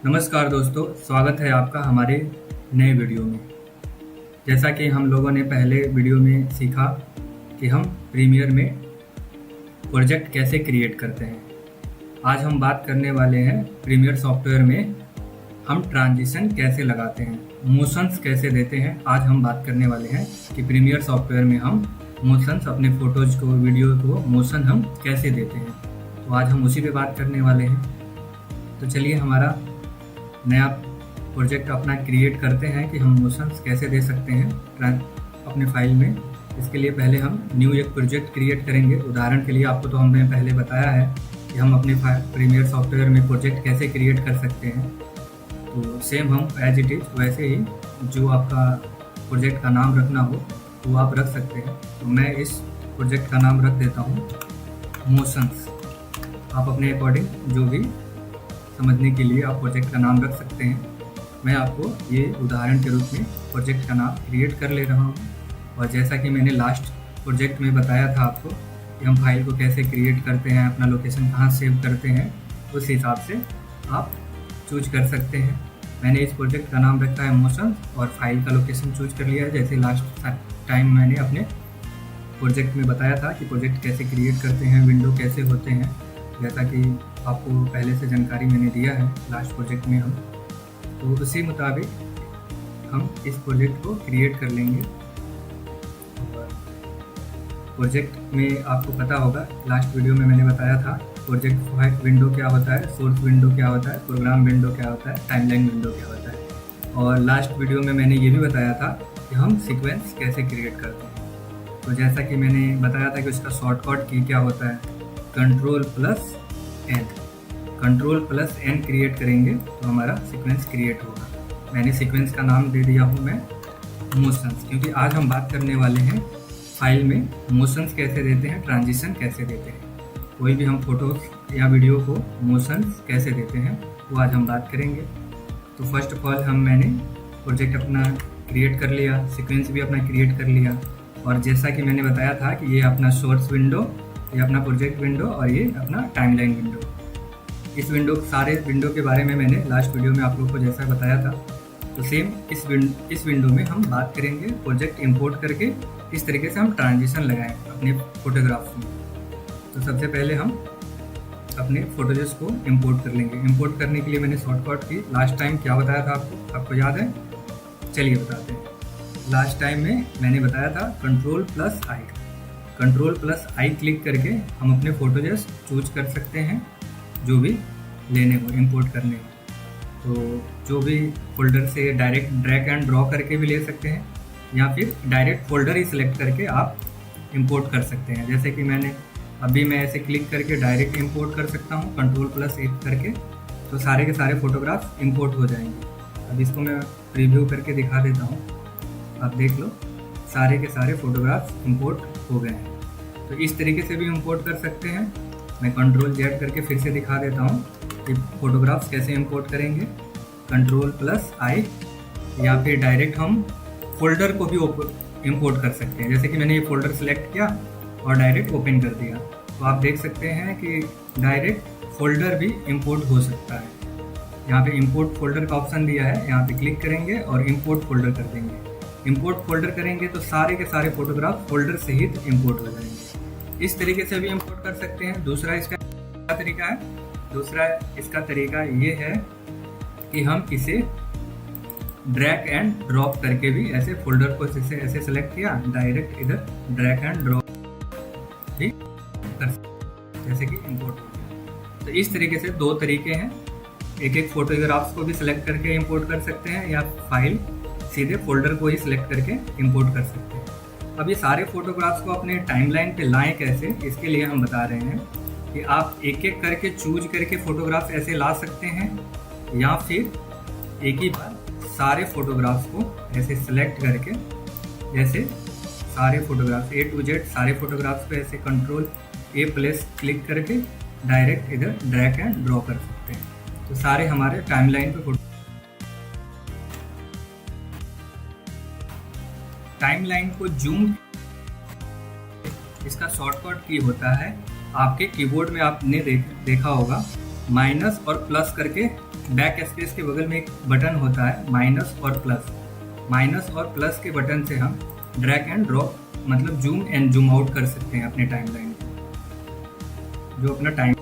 नमस्कार दोस्तों, स्वागत है आपका हमारे नए वीडियो में। जैसा कि हम लोगों ने पहले वीडियो में सीखा कि हम प्रीमियर में प्रोजेक्ट कैसे क्रिएट करते हैं, आज हम बात करने वाले हैं प्रीमियर सॉफ्टवेयर में हम ट्रांजिशन कैसे लगाते हैं, मोशंस कैसे देते हैं। आज हम बात करने वाले हैं कि प्रीमियर सॉफ्टवेयर में हम मोशंस, अपने फ़ोटोज़ को, वीडियो को मोशन हम कैसे देते हैं। तो आज हम उसी पे बात करने वाले हैं। तो चलिए हमारा नया प्रोजेक्ट अपना क्रिएट करते हैं कि हम मोशंस कैसे दे सकते हैं अपने फाइल में। इसके लिए पहले हम न्यू एक प्रोजेक्ट क्रिएट करेंगे। उदाहरण के लिए आपको तो हमने पहले बताया है कि हम अपने प्रीमियर सॉफ्टवेयर में प्रोजेक्ट कैसे क्रिएट कर सकते हैं। तो सेम हम एज इट इज़ वैसे ही जो आपका प्रोजेक्ट का नाम रखना हो वो आप रख सकते हैं। तो मैं इस प्रोजेक्ट का नाम रख देता हूँ मोशंस। आप अपने अकॉर्डिंग जो भी समझने के लिए आप प्रोजेक्ट का नाम रख सकते हैं। मैं आपको ये उदाहरण के रूप में प्रोजेक्ट का नाम क्रिएट कर ले रहा हूँ। और जैसा कि मैंने लास्ट प्रोजेक्ट में बताया था आपको कि हम फाइल को कैसे क्रिएट करते हैं, अपना लोकेशन कहाँ सेव करते हैं, उस हिसाब से आप चूज कर सकते हैं। मैंने इस प्रोजेक्ट का नाम रखा है मोशन और फाइल का लोकेशन चूज कर लिया है। जैसे लास्ट टाइम मैंने अपने प्रोजेक्ट में बताया था कि प्रोजेक्ट कैसे क्रिएट करते हैं, विंडो कैसे होते हैं, जैसा कि आपको पहले से जानकारी मैंने दिया है लास्ट प्रोजेक्ट में। हम तो उसी मुताबिक हम इस प्रोजेक्ट को क्रिएट कर लेंगे। प्रोजेक्ट में आपको पता होगा, लास्ट वीडियो में मैंने बताया था प्रोजेक्ट विंडो क्या होता है, सोर्स विंडो क्या होता है, प्रोग्राम विंडो क्या होता है, टाइमलाइन विंडो क्या होता है। और लास्ट वीडियो में मैंने ये भी बताया था कि हम सीक्वेंस कैसे क्रिएट करते हैं। तो जैसा कि मैंने बताया था कि उसका शॉर्टकट की क्या होता है, Ctrl+N। Ctrl+N क्रिएट करेंगे तो हमारा सीक्वेंस क्रिएट होगा। मैंने सीक्वेंस का नाम दे दिया हूँ मैं मोशंस, क्योंकि आज हम बात करने वाले हैं फाइल में मोशंस कैसे देते हैं, ट्रांजिशन कैसे देते हैं। कोई भी हम फोटोज या वीडियो को मोशंस कैसे देते हैं वो आज हम बात करेंगे। तो फर्स्ट ऑफ ऑल मैंने प्रोजेक्ट अपना क्रिएट कर लिया, सीक्वेंस भी अपना क्रिएट कर लिया। और जैसा कि मैंने बताया था कि ये अपना सोर्स विंडो, ये अपना प्रोजेक्ट विंडो और ये अपना टाइमलाइन विंडो। इस सारे विंडो के बारे में मैंने लास्ट वीडियो में आप लोगों को जैसा बताया था। तो सेम इस विंडो में हम बात करेंगे प्रोजेक्ट इंपोर्ट करके किस तरीके से हम ट्रांजिशन लगाएं अपने फोटोग्राफ्स में। तो सबसे पहले हम अपने फोटोज को इंपोर्ट कर लेंगे। इंपोर्ट करने के लिए मैंने शॉर्टकट की लास्ट टाइम क्या बताया था आपको याद है? चलिए बताते हैं। लास्ट टाइम में मैंने बताया था Ctrl+I। Ctrl+I क्लिक करके हम अपने फोटोज चूज कर सकते हैं जो भी लेने हो, इंपोर्ट करने हो। तो जो भी फोल्डर से डायरेक्ट ड्रैग एंड ड्रॉ करके भी ले सकते हैं, या फिर डायरेक्ट फोल्डर ही सिलेक्ट करके आप इंपोर्ट कर सकते हैं। जैसे कि मैं ऐसे क्लिक करके डायरेक्ट इंपोर्ट कर सकता हूँ Ctrl+A करके, तो सारे के सारे फोटोग्राफ्स इंपोर्ट हो जाएंगे। अब इसको मैं प्रीव्यू करके दिखा देता हूँ, आप देख लो सारे के सारे फोटोग्राफ्स इंपोर्ट हो गए हैं। तो इस तरीके से भी इंपोर्ट कर सकते हैं। मैं Ctrl+Z करके फिर से दिखा देता हूँ कि फोटोग्राफ्स कैसे इंपोर्ट करेंगे। Ctrl+I, या फिर डायरेक्ट हम फोल्डर को भी इंपोर्ट कर सकते हैं। जैसे कि मैंने ये फोल्डर सेलेक्ट किया और डायरेक्ट ओपन कर दिया, तो आप देख सकते हैं कि डायरेक्ट फोल्डर भी इंपोर्ट हो सकता है। यहाँ पे इंपोर्ट फोल्डर का ऑप्शन दिया है, यहाँ पे क्लिक करेंगे और इंपोर्ट फोल्डर कर देंगे। इंपोर्ट फोल्डर करेंगे तो सारे के सारे फोटोग्राफ फोल्डर सहित इंपोर्ट हो जाएंगे। इस तरीके से भी इंपोर्ट कर सकते हैं। दूसरा इसका तरीका ये है कि हम इसे ड्रैग एंड ड्रॉप करके भी ऐसे फोल्डर को ऐसे सेलेक्ट किया, डायरेक्ट इधर ड्रैग एंड ड्रॉप भी कर सकते हैं, जैसे कि इंपोर्ट हो गया। तो इस तरीके से दो तरीके हैं, एक फोटोग्राफ्स को भी सिलेक्ट करके इंपोर्ट कर सकते हैं, या फाइल सीधे फोल्डर को ही सिलेक्ट करके इंपोर्ट कर सकते हैं। अब ये सारे फोटोग्राफ्स को अपने टाइमलाइन पे लाएं कैसे, इसके लिए हम बता रहे हैं कि आप एक एक करके चूज करके फोटोग्राफ्स ऐसे ला सकते हैं, या फिर एक ही बार सारे फोटोग्राफ्स को ऐसे सिलेक्ट करके, जैसे सारे फोटोग्राफ्स A to Z सारे फोटोग्राफ्स पे ऐसे Ctrl+A क्लिक करके डायरेक्ट इधर ड्रैग एंड ड्रॉ कर सकते हैं। तो सारे हमारे टाइमलाइन पे टाइमलाइन को जूम, इसका शॉर्टकट की होता है, आपके कीबोर्ड में आपने देखा होगा माइनस और प्लस करके बैक स्पेस के बगल में एक बटन होता है माइनस और प्लस। माइनस और प्लस के बटन से हम ड्रैग एंड ड्रॉप मतलब जूम एंड जूम आउट कर सकते हैं अपने टाइमलाइन को। जो अपना टाइम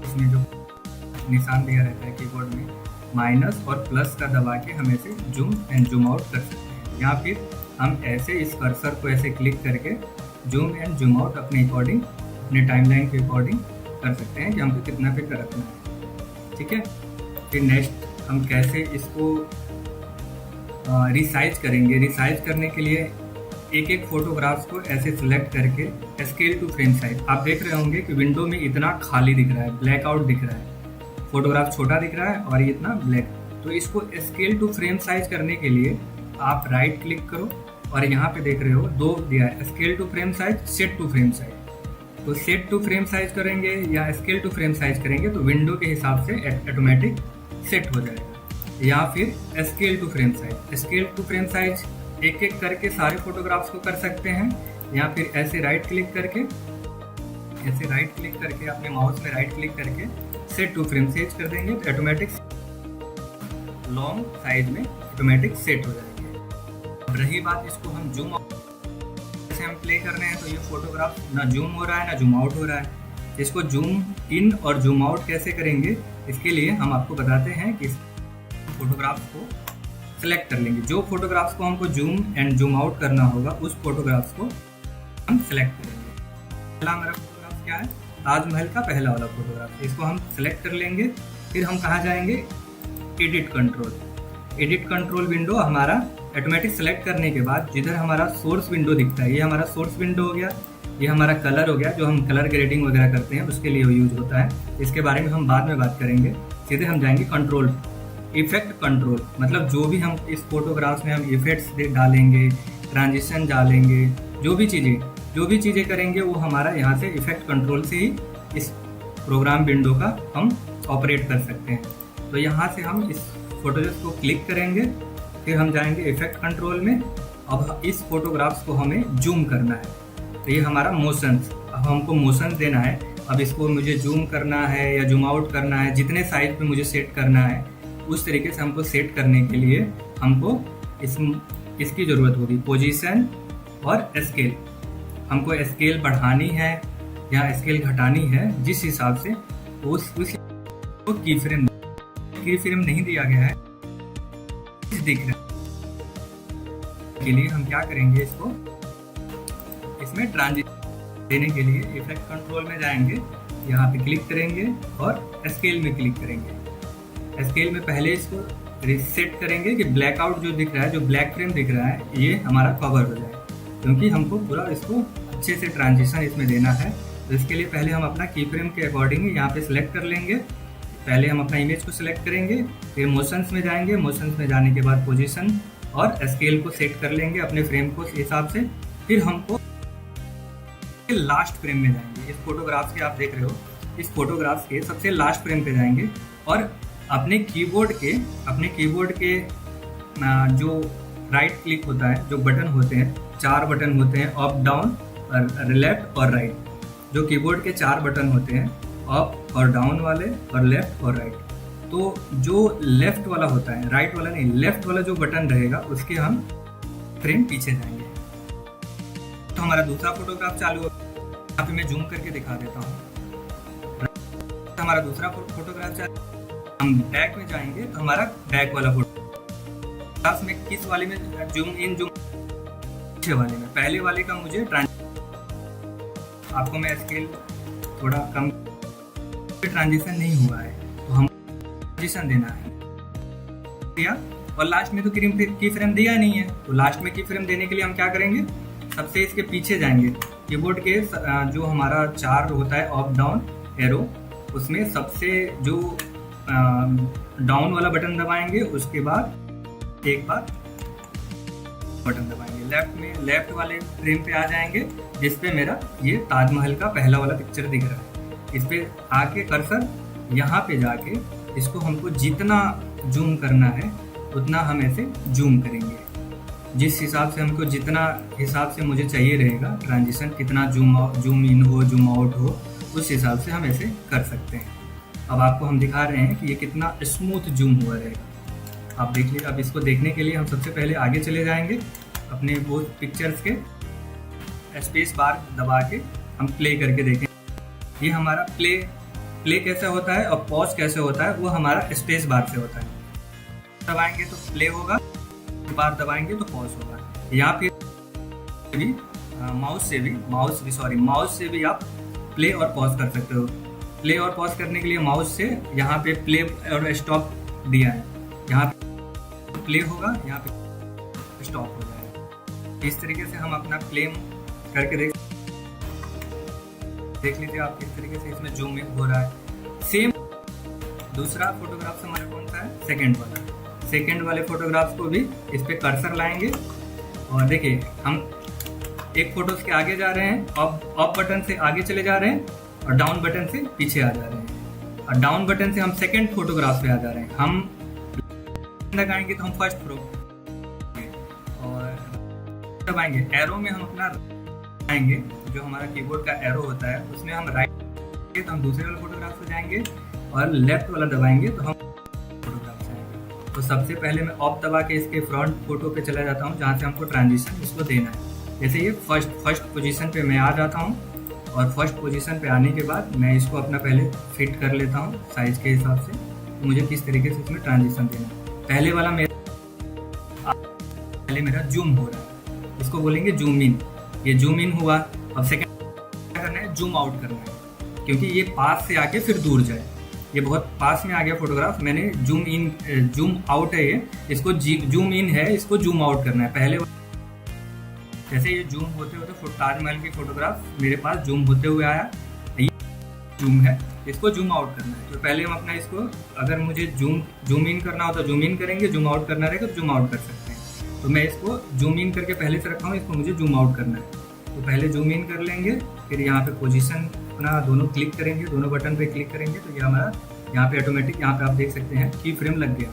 इसमें जो निशान दिया रहता है कीबोर्ड में, माइनस और प्लस का दबा के हम ऐसे जूम एंड जूम आउट कर सकते हैं। या फिर हम ऐसे इस कर्सर को ऐसे क्लिक करके जूम एंड जूम आउट अपने अकॉर्डिंग, अपने टाइमलाइन के अकॉर्डिंग कर सकते हैं कि हमको कितना पिक रखना है। ठीक है, फिर नेक्स्ट हम कैसे इसको रिसाइज करेंगे। रिसाइज करने के लिए एक एक फोटोग्राफ्स को ऐसे सिलेक्ट करके स्केल टू फ्रेम साइज, आप देख रहे होंगे कि विंडो में इतना खाली दिख रहा है, ब्लैक आउट दिख रहा है, फोटोग्राफ छोटा दिख रहा है और ये इतना ब्लैक। तो इसको स्केल टू फ्रेम साइज करने के लिए आप राइट क्लिक करो और यहाँ पे देख रहे हो दो दिया है, scale to frame size, set to frame size. तो सेट टू फ्रेम साइज करेंगे या स्केल टू फ्रेम साइज करेंगे तो विंडो के हिसाब से ऑटोमेटिक सेट हो जाएगा। या फिर scale to frame size, scale to frame size एक एक करके सारे फोटोग्राफ्स को कर सकते हैं। या फिर ऐसे राइट क्लिक करके, ऐसे राइट क्लिक करके अपने माउस में राइट क्लिक करके सेट टू फ्रेम साइज कर देंगे तो ऑटोमेटिक लॉन्ग साइज में ऑटोमेटिक सेट हो जाएंगे। अब रही बात इसको हम जूम से हम प्ले कर रहे हैं तो ये फोटोग्राफ ना जूम हो रहा है ना जूम आउट हो रहा है। इसको जूम इन और जूम आउट कैसे करेंगे, इसके लिए हम आपको बताते हैं कि फोटोग्राफ को सेलेक्ट कर लेंगे। जो फोटोग्राफ्स को हमको जूम एंड जूम आउट करना होगा उस फोटोग्राफ्स को हम सेलेक्ट करेंगे। पहला हमारा फोटोग्राफ क्या है, ताजमहल का पहला वाला फोटोग्राफ, इसको हम सेलेक्ट कर लेंगे। फिर हम कहाँ जाएंगे, edit control. Edit control window हमारा ऑटोमेटिक सेलेक्ट करने के बाद जिधर हमारा सोर्स विंडो दिखता है, ये हमारा सोर्स विंडो हो गया, ये हमारा कलर हो गया, जो हम कलर ग्रेडिंग वगैरह करते हैं उसके लिए यूज होता है। इसके बारे में हम बाद में बात करेंगे। सीधे हम जाएंगे कंट्रोल, इफेक्ट कंट्रोल, मतलब जो भी हम इस फोटोग्राफ्स में हम इफेक्ट्स डालेंगे, ट्रांजिशन डालेंगे, जो भी चीज़ें करेंगे वो हमारा यहाँ से इफेक्ट कंट्रोल से ही इस प्रोग्राम विंडो का हम ऑपरेट कर सकते हैं। तो यहाँ से हम इस फोटोग्राफ को क्लिक करेंगे, फिर हम जाएंगे इफेक्ट कंट्रोल में। अब इस फोटोग्राफ्स को हमें जूम करना है, तो ये हमारा मोशंस, अब हमको मोशंस देना है। अब इसको मुझे जूम करना है या जूम आउट करना है, जितने साइज पे मुझे सेट करना है उस तरीके से हमको सेट करने के लिए हमको इसकी ज़रूरत होगी, पोजीशन और स्केल। हमको स्केल बढ़ानी है या स्केल घटानी है, जिस हिसाब से उस की फ्रेम नहीं दिया गया है दिख रहा है। के लिए हम क्या करेंगे, इसको इसमें ट्रांजिशन देने के लिए इफेक्ट कंट्रोल में जाएंगे, यहाँ पे क्लिक करेंगे और स्केल में क्लिक करेंगे। स्केल में पहले इसको रिसेट करेंगे कि ब्लैक आउट जो दिख रहा है, जो ब्लैक फ्रेम दिख रहा है, ये हमारा कवर हो जाए, क्योंकि हमको पूरा इसको अच्छे से ट्रांजिशन इसमें देना है। तो इसके लिए पहले हम अपना की फ्रेम के अकॉर्डिंग यहाँ पे सिलेक्ट कर लेंगे। पहले हम अपना इमेज को सिलेक्ट करेंगे, फिर मोशंस में जाएंगे, मोशंस में जाने के बाद पोजीशन और स्केल को सेट कर लेंगे अपने फ्रेम को हिसाब से। फिर हमको लास्ट फ्रेम में जाएंगे। इस फोटोग्राफ के आप देख रहे हो, इस फोटोग्राफ के सबसे लास्ट फ्रेम पे जाएंगे और अपने कीबोर्ड के जो राइट क्लिक होता है, जो बटन होते हैं, 4 बटन होते हैं, अप डाउन और लेफ्ट और राइट। जो कीबोर्ड के 4 बटन होते हैं, अप और डाउन वाले और लेफ्ट और राइट। तो जो लेफ्ट वाला होता है, राइट वाला नहीं, लेफ्ट वाला जो बटन रहेगा उसके हम फ्रेम पीछे जाएंगे। तो हमारा दूसरा फोटोग्राफ चालू हो, यहाँ पे मैं जूम करके दिखा देता हूँ। हमारा दूसरा फोटोग्राफ चालू, हम बैक में जाएंगे तो हमारा बैक वाला फोटोग्राफ में किस वाले में जूम इन जूम पीछे वाले में, पहले वाले का मुझे आपको मैं स्केल थोड़ा कम, ट्रांजिशन नहीं हुआ है तो हम ट्रांजिशन देना है दिया, और लास्ट में तो की फ्रेम दिया नहीं है, तो लास्ट में की फ्रेम देने के लिए हम क्या करेंगे, सबसे इसके पीछे जाएंगे। कीबोर्ड के जो हमारा 4 होता है अप डाउन एरो, उसमें सबसे जो डाउन वाला बटन दबाएंगे, उसके बाद एक बार बटन दबाएंगे, लेफ्ट में लेफ्ट वाले फ्रेम पे आ जाएंगे, जिस पे मेरा ये ताजमहल का पहला वाला पिक्चर दिख रहा है। इस पे आके कर्सर यहाँ पे जाके इसको हमको जितना जूम करना है उतना हम ऐसे जूम करेंगे, जिस हिसाब से हमको जितना हिसाब से मुझे चाहिए रहेगा ट्रांजिशन, कितना जूम इन हो जूम आउट हो, उस हिसाब से हम ऐसे कर सकते हैं। अब आपको हम दिखा रहे हैं कि ये कितना स्मूथ जूम हुआ रहेगा। आप देख लीजिए। अब इसको देखने के लिए हम सबसे पहले आगे चले जाएंगे अपने वो पिक्चर्स के, स्पेस बार दबा के हम प्ले करके देखें। ये हमारा प्ले कैसे होता है और पॉज कैसे होता है, वो हमारा स्पेस बार से होता है। दबाएंगे तो प्ले होगा, बार दबाएंगे तो पॉज होगा। यहाँ पे भी माउस से भी आप प्ले और पॉज कर सकते हो। प्ले और पॉज करने के लिए माउस से यहाँ पे प्ले और स्टॉप दिया है, यहाँ पे प्ले होगा, यहाँ पे स्टॉप हो जाएगा। इस तरीके से हम अपना प्ले करके देख लीजिए आप किस तरीके से इसमें जूम इन हो रहा है। सेम दूसरा फोटोग्राफ हमारा कौन सा है, सेकेंड वाले फोटोग्राफ्स को भी इस पे कर्सर लाएंगे और देखिए हम एक फोटो के आगे जा रहे हैं, अप बटन से आगे चले जा रहे हैं और डाउन बटन से पीछे आ जा रहे हैं, और डाउन बटन से हम सेकंड फोटोग्राफ पे आ जा रहे हैं। हम लगाएंगे तो हम फर्स्ट फोटो और दबाएंगे एरो में हम अपना आएंगे, जो हमारा कीबोर्ड का एरो होता है उसमें हम राइट तो हम दूसरे वाले फोटोग्राफ पे जाएंगे और लेफ्ट वाला दबाएंगे तो हम फोटोग्राफ से आएंगे। तो सबसे पहले मैं ऑफ दबा के इसके फ्रंट फोटो पे चला जाता हूँ जहाँ से हमको ट्रांजिशन इसको देना है। जैसे ये फर्स्ट पोजीशन पे मैं आ जाता हूँ और फर्स्ट पोजीशन पे आने के बाद मैं इसको अपना पहले फिट कर लेता हूँ साइज के हिसाब से, तो मुझे किस तरीके से इसमें ट्रांजिशन देना है। पहले वाला मेरा जूम हो रहा है, इसको बोलेंगे जूम इन। ये जूम इन हुआ। अब सेकंड क्या करना है, जूम आउट करना है, क्योंकि ये पास से आके फिर दूर जाए। ये बहुत पास में आ गया फोटोग्राफ, मैंने जूम आउट है, ये इसको जूम इन है, इसको जूम आउट करना है। पहले जैसे ये जूम होते होते ताजमहल की फोटोग्राफ मेरे पास जूम होते हुए आया, ये जूम है, इसको जूम आउट करना है। तो पहले हम अपना इसको, अगर मुझे जूम इन करना हो तो जूम इन करेंगे, जूम आउट करना रहेगा तो जूम आउट कर सकते हैं। तो मैं इसको जूम इन करके पहले से रखा हूँ, इसको मुझे जूम आउट करना है। तो पहले जूम इन कर लेंगे, फिर यहाँ पे पोजीशन अपना दोनों क्लिक करेंगे, दोनों बटन पे क्लिक करेंगे तो ये हमारा यहाँ पे ऑटोमेटिक, यहाँ पे आप देख सकते हैं की फ्रेम लग गया।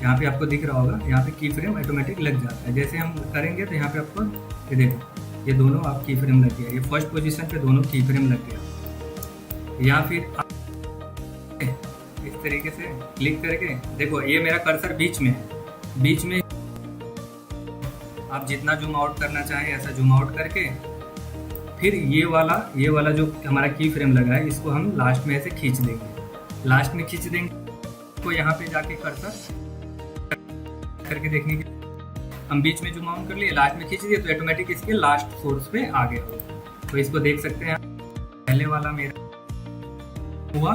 यहाँ पे आपको दिख रहा होगा, यहाँ पे की फ्रेम ऑटोमेटिक लग जाता है। जैसे हम करेंगे तो यहाँ पे आपको ये देखो, ये दोनों आप की फ्रेम लग गया, ये फर्स्ट पोजीशन पे दोनों की फ्रेम लग गया। या फिर इस तरीके से क्लिक करके देखो, ये मेरा कर्सर बीच में है, बीच में आप जितना जूम आउट करना चाहें ऐसा जूम आउट करके फिर ये वाला जो हमारा की फ्रेम लगा है इसको हम लास्ट में ऐसे खींच देंगे, लास्ट में खींच देंगे। तो यहाँ पे जाके कर्सर करके देखने के हम बीच में जूम आउट कर लिए, लास्ट में खींच दिए तो ऑटोमेटिक इसके लास्ट सोर्स पे आ गया हो। तो इसको देख सकते हैं, पहले वाला मेरा हुआ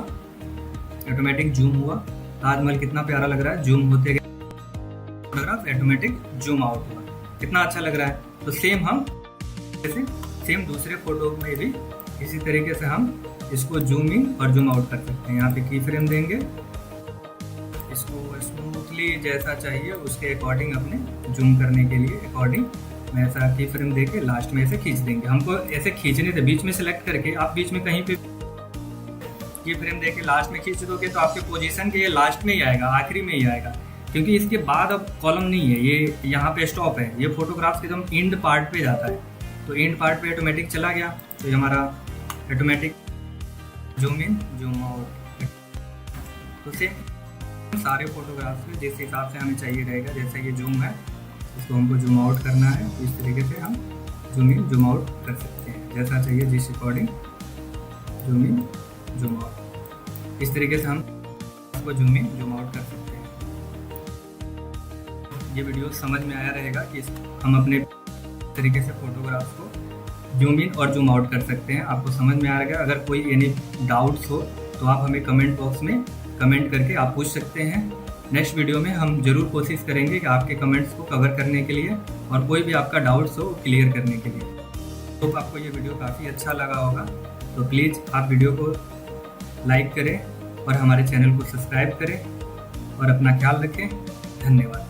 ऑटोमेटिक जूम हुआ, ताजमहल कितना प्यारा लग रहा है, जूम होते गए फोटोग्राफ ऑटोमेटिक जूम आउट हुआ, कितना अच्छा लग रहा है। तो सेम दूसरे फोटो में भी इसी तरीके से हम इसको जूम इन और जूम आउट कर सकते हैं। यहाँ पे की फ्रेम देंगे, इसको स्मूथली जैसा चाहिए उसके अकॉर्डिंग अपने जूम करने के लिए अकॉर्डिंग मैं ऐसा की फ्रेम दे के लास्ट में ऐसे खींच देंगे। हमको ऐसे खींचने थे, बीच में सेलेक्ट करके आप बीच में कहीं पे की फ्रेम दे के लास्ट में खींच दोगे तो आपके पोजीशन के ये लास्ट में ही आएगा, आखिरी में ही आएगा, क्योंकि इसके बाद अब कॉलम नहीं है, ये यहाँ पे स्टॉप है। ये फोटोग्राफ एकदम एंड पार्ट पे जाता है, तो एंड पार्ट पे ऑटोमेटिक चला गया तो ये हमारा automatic zoom in zoom out. तो सेम सारे फोटोग्राफ्स में जिस हिसाब से हमें चाहिए रहेगा, जैसे ये जूम है इसको हमको जूम आउट करना है, तो इस तरीके से हम जूम इन जूम आउट कर सकते हैं, जैसा चाहिए जिस according zoom in zoom out, इस तरीके से हम इसको जूम इन जूम आउट कर सकते हैं। ये वीडियो समझ में आया रहेगा कि हम अपने तरीके से फोटोग्राफ्स को जूम इन और जूम आउट कर सकते हैं, आपको समझ में आ रहेगा। अगर कोई एनी डाउट्स हो तो आप हमें कमेंट बॉक्स में कमेंट करके आप पूछ सकते हैं। नेक्स्ट वीडियो में हम जरूर कोशिश करेंगे कि आपके कमेंट्स को कवर करने के लिए और कोई भी आपका डाउट्स हो क्लियर करने के लिए। तो आपको ये वीडियो काफ़ी अच्छा लगा होगा, तो प्लीज़ आप वीडियो को लाइक करें और हमारे चैनल को सब्सक्राइब करें और अपना ख्याल रखें। धन्यवाद।